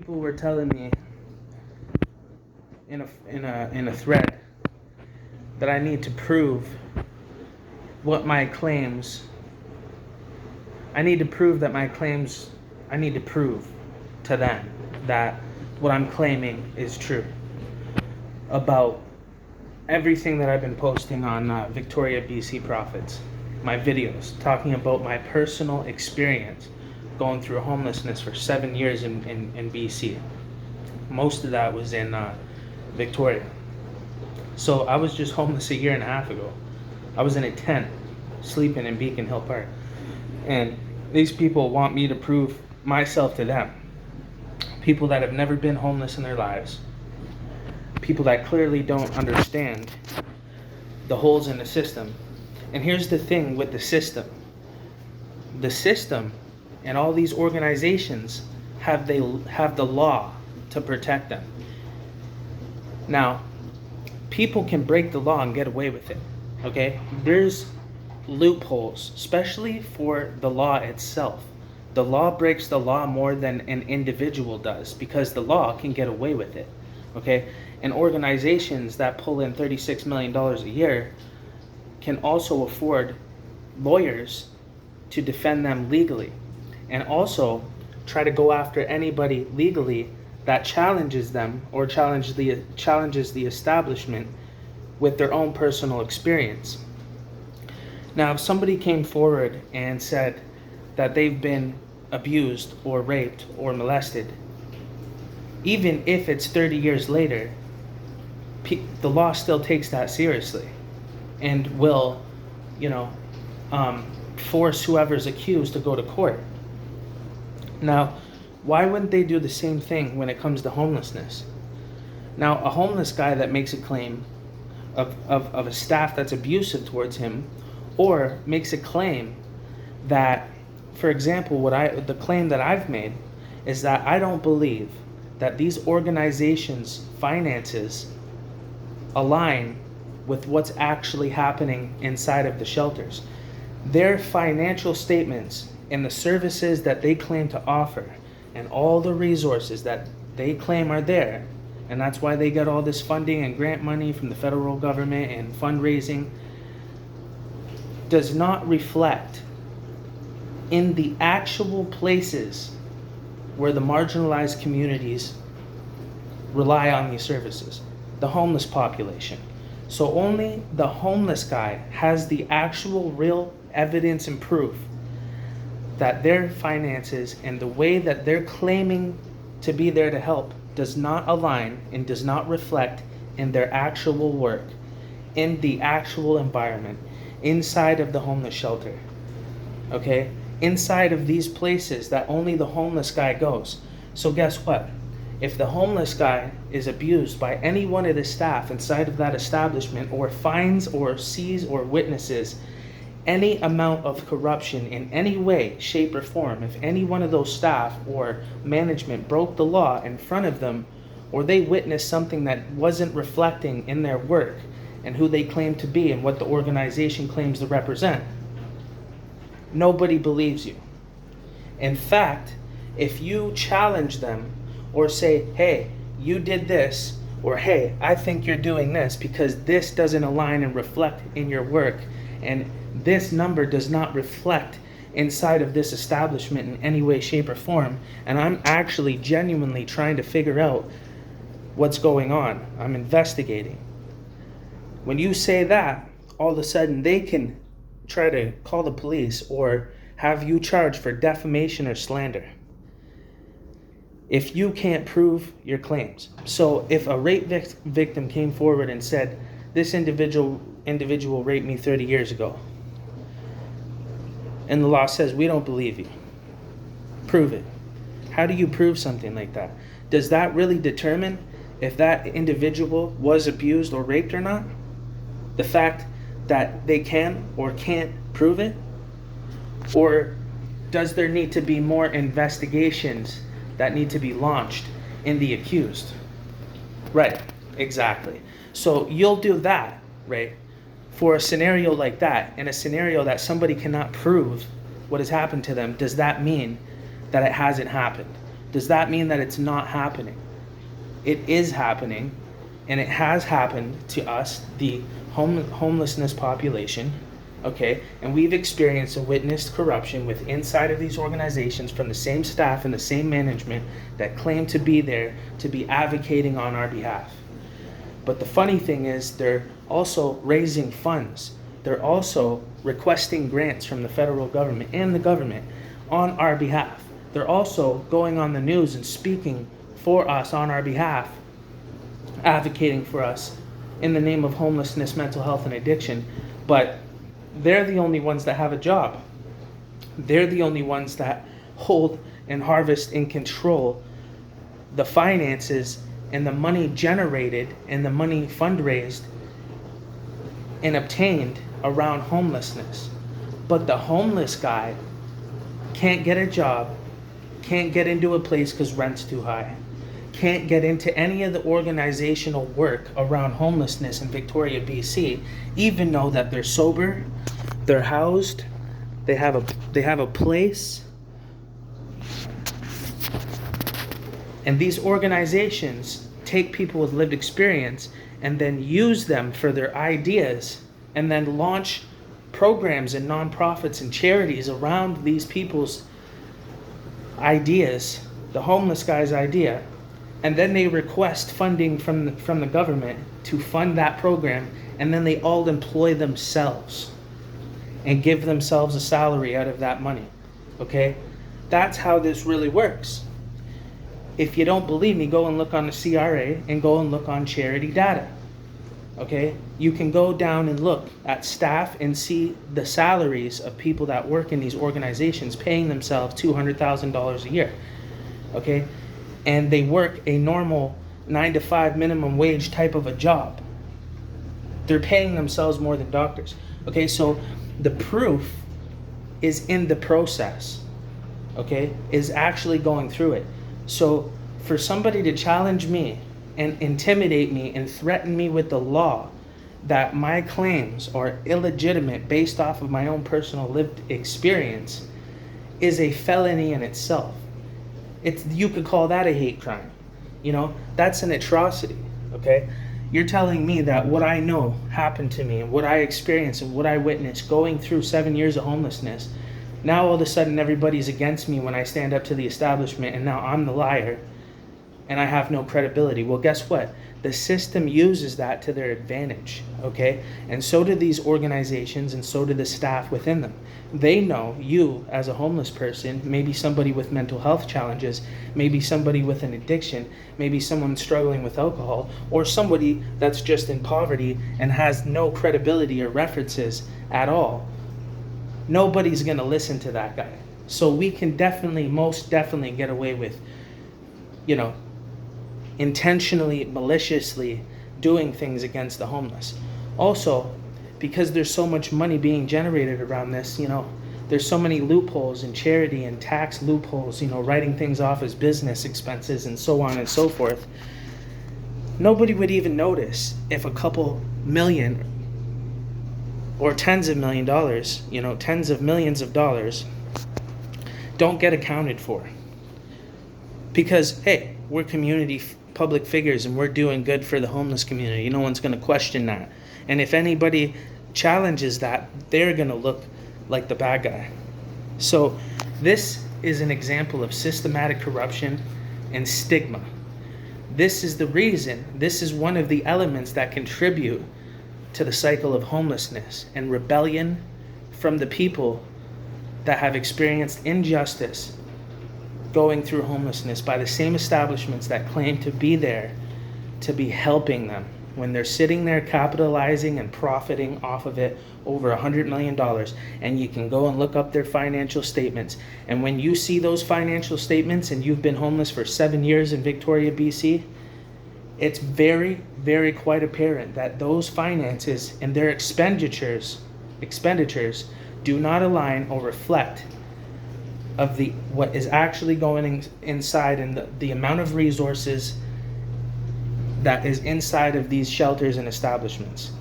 people were telling me in a thread that I need to prove what my claims. I need to prove that my claims. I need to prove to them that what I'm claiming is true about everything that I've been posting on Victoria BC Profits, my videos talking about my personal experience going through homelessness for 7 years in BC. Most of that was in Victoria. So I was just homeless a year and a half ago. I was in a tent sleeping in Beacon Hill Park. And these people want me to prove myself to them. People that have never been homeless in their lives. People that clearly don't understand the holes in the system. And here's the thing with the system. The system and all these organizations have the law to protect them. Now, people can break the law and get away with it. Okay? There's loopholes, especially for the law itself. The law breaks the law more than an individual does because the law can get away with it. Okay? And organizations that pull in $36 million a year can also afford lawyers to defend them legally, and also try to go after anybody legally that challenges them or challenges the establishment with their own personal experience. Now, if somebody came forward and said that they've been abused or raped or molested, even if it's 30 years later, the law still takes that seriously and will, force whoever's accused to go to court. Now, why wouldn't they do the same thing when it comes to homelessness? Now, a homeless guy that makes a claim of a staff that's abusive towards him, or makes a claim that, for example, the claim that I've made is that I don't believe that these organizations' finances align with what's actually happening inside of the shelters. Their financial statements and the services that they claim to offer and all the resources that they claim are there, and that's why they get all this funding and grant money from the federal government and fundraising, does not reflect in the actual places where the marginalized communities rely on these services, the homeless population. So only the homeless guy has the actual real evidence and proof that their finances and the way that they're claiming to be there to help does not align and does not reflect in their actual work, in the actual environment, inside of the homeless shelter. Okay? Inside of these places that only the homeless guy goes. So guess what? If the homeless guy is abused by any one of the staff inside of that establishment, or finds or sees or witnesses any amount of corruption in any way, shape, or form, if any one of those staff or management broke the law in front of them, or they witnessed something that wasn't reflecting in their work and who they claim to be and what the organization claims to represent, nobody believes you. In fact, if you challenge them or say, hey, you did this, or hey, I think you're doing this because this doesn't align and reflect in your work, and this number does not reflect inside of this establishment in any way, shape, or form, and I'm actually genuinely trying to figure out what's going on. I'm investigating. When you say that, all of a sudden they can try to call the police or have you charged for defamation or slander if you can't prove your claims. So if a rape victim came forward and said, this individual raped me 30 years ago, and the law says, we don't believe you, prove it. How do you prove something like that? Does that really determine if that individual was abused or raped or not? The fact that they can or can't prove it? Or does there need to be more investigations that need to be launched in the accused? Right, exactly. So you'll do that, right? For a scenario like that, in a scenario that somebody cannot prove what has happened to them, does that mean that it hasn't happened? Does that mean that it's not happening? It is happening, and it has happened to us, the homelessness population, okay? And we've experienced and witnessed corruption with inside of these organizations from the same staff and the same management that claim to be there to be advocating on our behalf. But the funny thing is, they're also raising funds. They're also requesting grants from the federal government and the government on our behalf. They're also going on the news and speaking for us on our behalf, advocating for us in the name of homelessness, mental health, and addiction. But they're the only ones that have a job. They're the only ones that hold and harvest and control the finances and the money generated and the money fundraised and obtained around homelessness. But the homeless guy can't get a job, can't get into a place because rent's too high, can't get into any of the organizational work around homelessness in Victoria, BC, even though that they're sober, they're housed, they have a place. And these organizations take people with lived experience and then use them for their ideas, and then launch programs and nonprofits and charities around these people's ideas, the homeless guy's idea. And then they request funding from the government to fund that program, and then they all employ themselves and give themselves a salary out of that money. Okay? That's how this really works. If you don't believe me, go and look on the CRA and go and look on charity data. Okay? You can go down and look at staff and see the salaries of people that work in these organizations paying themselves $200,000 a year. Okay? And they work a normal 9 to 5 minimum wage type of a job. They're paying themselves more than doctors. Okay, so the proof is in the process. Okay, is actually going through it. So for somebody to challenge me and intimidate me and threaten me with the law that my claims are illegitimate based off of my own personal lived experience is a felony in itself. You could call that a hate crime. You know, that's an atrocity, okay? You're telling me that what I know happened to me and what I experienced and what I witnessed going through 7 years of homelessness, now all of a sudden everybody's against me when I stand up to the establishment, and now I'm the liar and I have no credibility. Well, guess what? The system uses that to their advantage, okay? And so do these organizations, and so do the staff within them. They know you as a homeless person, maybe somebody with mental health challenges, maybe somebody with an addiction, maybe someone struggling with alcohol, or somebody that's just in poverty and has no credibility or references at all. Nobody's gonna listen to that guy. So we can most definitely get away with, intentionally, maliciously doing things against the homeless. Also, because there's so much money being generated around this, there's so many loopholes in charity and tax loopholes, writing things off as business expenses and so on and so forth. Nobody would even notice if a couple million or tens of tens of millions of dollars don't get accounted for. Because, hey, we're public figures and we're doing good for the homeless community. No one's going to question that. And if anybody challenges that, they're going to look like the bad guy. So this is an example of systematic corruption and stigma. This is the reason, this is one of the elements that contribute to the cycle of homelessness and rebellion from the people that have experienced injustice going through homelessness by the same establishments that claim to be there to be helping them, when they're sitting there capitalizing and profiting off of it over $100 million. And you can go and look up their financial statements. And when you see those financial statements and you've been homeless for 7 years in Victoria, BC, it's very, very quite apparent that those finances and their expenditures do not align or reflect of what is actually going inside, and the amount of resources that is inside of these shelters and establishments.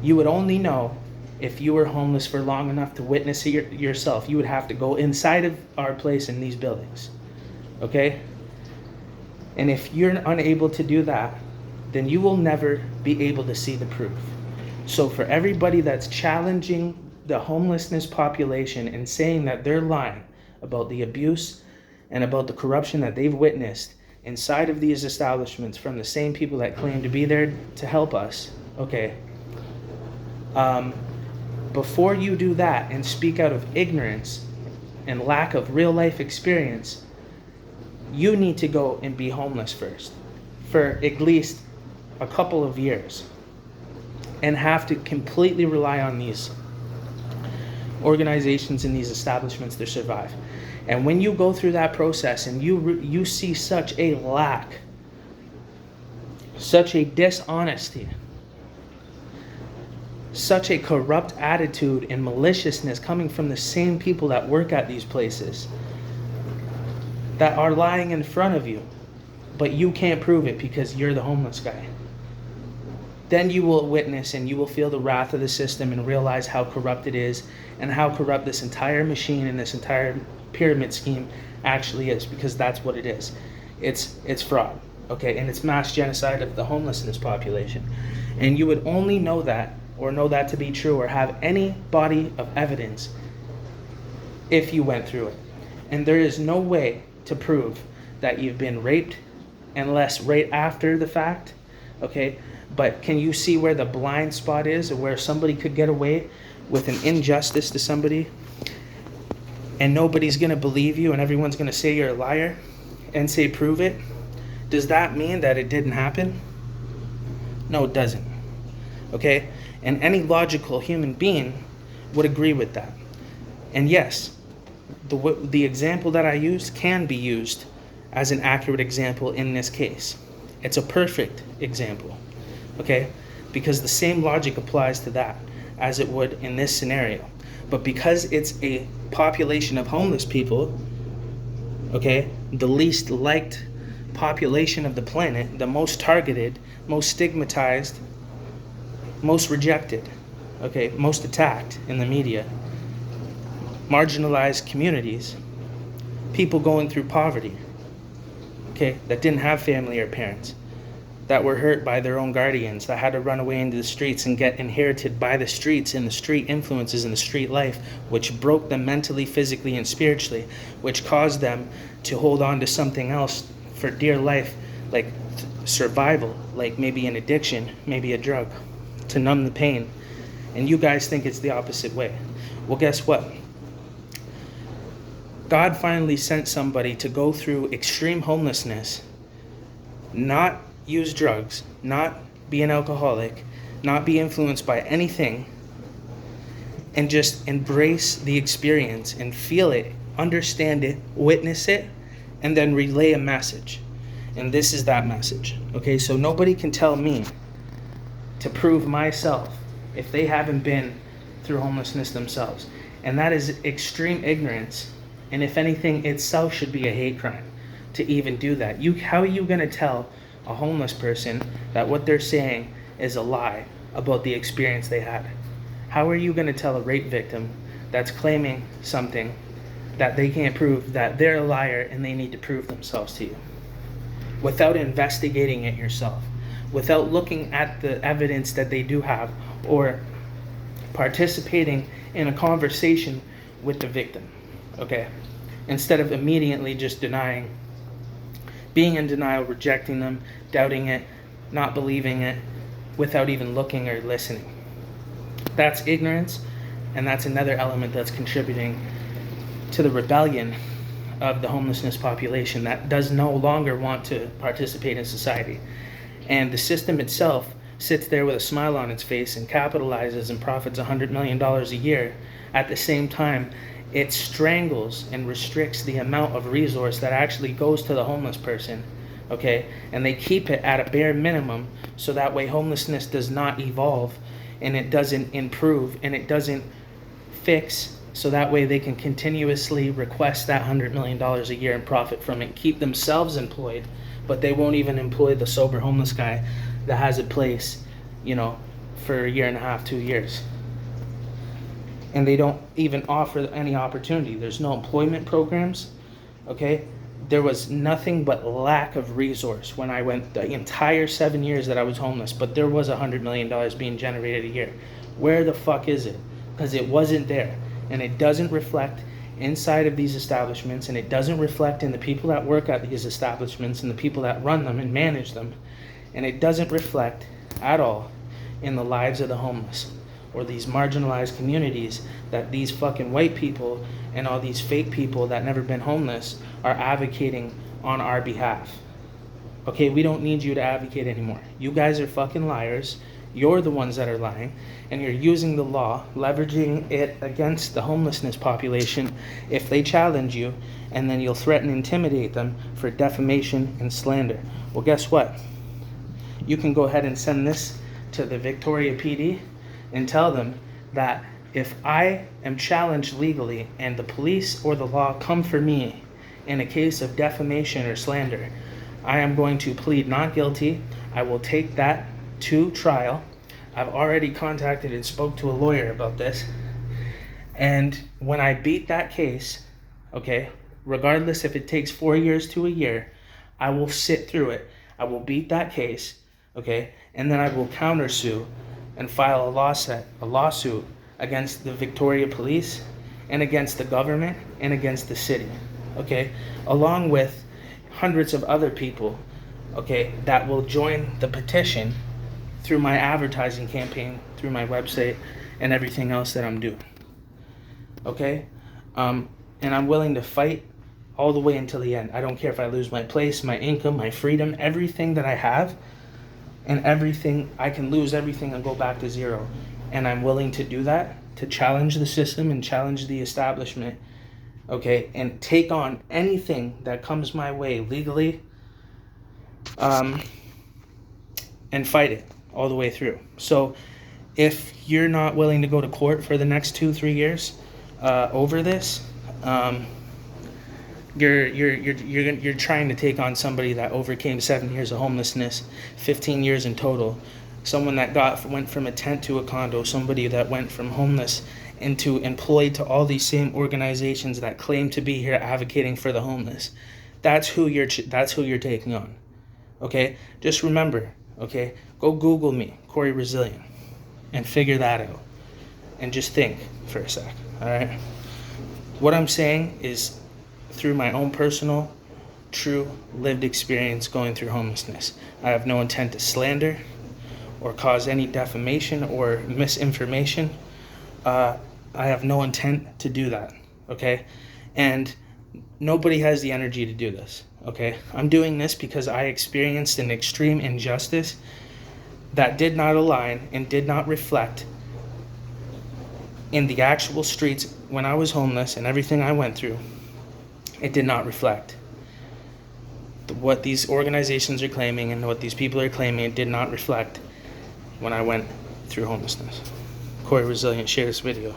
You would only know if you were homeless for long enough to witness it yourself. You would have to go inside of our place in these buildings. Okay? And if you're unable to do that, then you will never be able to see the proof. So for everybody that's challenging the homelessness population and saying that they're lying about the abuse and about the corruption that they've witnessed inside of these establishments from the same people that claim to be there to help us, okay, before you do that and speak out of ignorance and lack of real life experience, you need to go and be homeless first for at least a couple of years and have to completely rely on these organizations and these establishments to survive. And when you go through that process and you see such a lack, such a dishonesty, such a corrupt attitude and maliciousness coming from the same people that work at these places that are lying in front of you, but you can't prove it because you're the homeless guy, then you will witness and you will feel the wrath of the system and realize how corrupt it is and how corrupt this entire machine and this entire pyramid scheme actually is, because that's what it is. It's fraud, okay? And it's mass genocide of the homelessness population. And you would only know that, or know that to be true, or have any body of evidence if you went through it. And there is no way to prove that you've been raped unless right after the fact, okay? But can you see where the blind spot is, or where somebody could get away with an injustice to somebody and nobody's going to believe you and everyone's going to say you're a liar and say prove it? Does that mean that it didn't happen? No, it doesn't. Okay? And any logical human being would agree with that. And yes, the example that I used can be used as an accurate example in this case. It's a perfect example. Okay? Because the same logic applies to that as it would in this scenario. But because it's a population of homeless people, okay, the least liked population of the planet, the most targeted, most stigmatized, most rejected, okay, most attacked in the media, marginalized communities, people going through poverty, okay, that didn't have family or parents, that were hurt by their own guardians, that had to run away into the streets and get inherited by the streets and the street influences and the street life, which broke them mentally, physically, and spiritually, which caused them to hold on to something else for dear life, like survival, like maybe an addiction, maybe a drug, to numb the pain. And you guys think it's the opposite way. Well, guess what? God finally sent somebody to go through extreme homelessness, not use drugs, not be an alcoholic, not be influenced by anything, and just embrace the experience and feel it, understand it, witness it, and then relay a message. And this is that message. Okay, so nobody can tell me to prove myself if they haven't been through homelessness themselves. And that is extreme ignorance. And if anything, itself should be a hate crime to even do that. How are you going to tell a homeless person that what they're saying is a lie about the experience they had? How are you going to tell a rape victim that's claiming something that they can't prove that they're a liar and they need to prove themselves to you without investigating it yourself, without looking at the evidence that they do have, or participating in a conversation with the victim, okay? Instead of immediately just denying, being in denial, rejecting them, doubting it, not believing it, without even looking or listening. That's ignorance, and that's another element that's contributing to the rebellion of the homelessness population that does no longer want to participate in society. And the system itself sits there with a smile on its face and capitalizes and profits $100 million a year. At the same time, it strangles and restricts the amount of resource that actually goes to the homeless person, okay? And they keep it at a bare minimum so that way homelessness does not evolve and it doesn't improve and it doesn't fix, so that way they can continuously request that $100 million a year and profit from it, keep themselves employed, but they won't even employ the sober homeless guy that has a place, for a year and a half, 2 years. And they don't even offer any opportunity. There's no employment programs, okay? there was nothing but lack of resource when I went the entire 7 years that I was homeless, but there was $100 million being generated a year. Where the fuck is it? Because it wasn't there. And it doesn't reflect inside of these establishments, and it doesn't reflect in the people that work at these establishments and the people that run them and manage them. And it doesn't reflect at all in the lives of the homeless or these marginalized communities that these fucking white people and all these fake people that never been homeless are advocating on our behalf. Okay, we don't need you to advocate anymore. You guys are fucking liars. You're the ones that are lying, and you're using the law, leveraging it against the homelessness population if they challenge you, and then you'll threaten and intimidate them for defamation and slander. Well, guess what? You can go ahead and send this to the Victoria PD and tell them that if I am challenged legally and the police or the law come for me in a case of defamation or slander, I am going to plead not guilty. I will take that to trial. I've already contacted and spoke to a lawyer about this. And when I beat that case, okay, regardless if it takes 4 years to a year, I will sit through it. I will beat that case, okay, and then I will countersue and file a lawsuit against the Victoria Police and against the government and against the city, okay, along with hundreds of other people, okay, that will join the petition through my advertising campaign, through my website, and everything else that I'm doing, okay? And I'm willing to fight all the way until the end. I don't care if I lose my place, my income, my freedom, everything that I have, and everything, I can lose everything and go back to zero. And I'm willing to do that, to challenge the system and challenge the establishment, okay, and take on anything that comes my way legally, and fight it all the way through. So if you're not willing to go to court for the next 2-3 years over this, you're trying to take on somebody that overcame 7 years of homelessness, 15 years in total, someone that went from a tent to a condo, somebody that went from homeless into employed to all these same organizations that claim to be here advocating for the homeless. That's who you're taking on. Okay, just remember, okay, go Google me, Corey Resilient, and figure that out. And just think for a sec, all right? What I'm saying is through my own personal, true, lived experience going through homelessness. I have no intent to slander or cause any defamation or misinformation. I have no intent to do that, okay? And nobody has the energy to do this. Okay, I'm doing this because I experienced an extreme injustice that did not align and did not reflect in the actual streets when I was homeless and everything I went through. It did not reflect what these organizations are claiming and what these people are claiming. It did not reflect when I went through homelessness. Corey Resilient, share this video.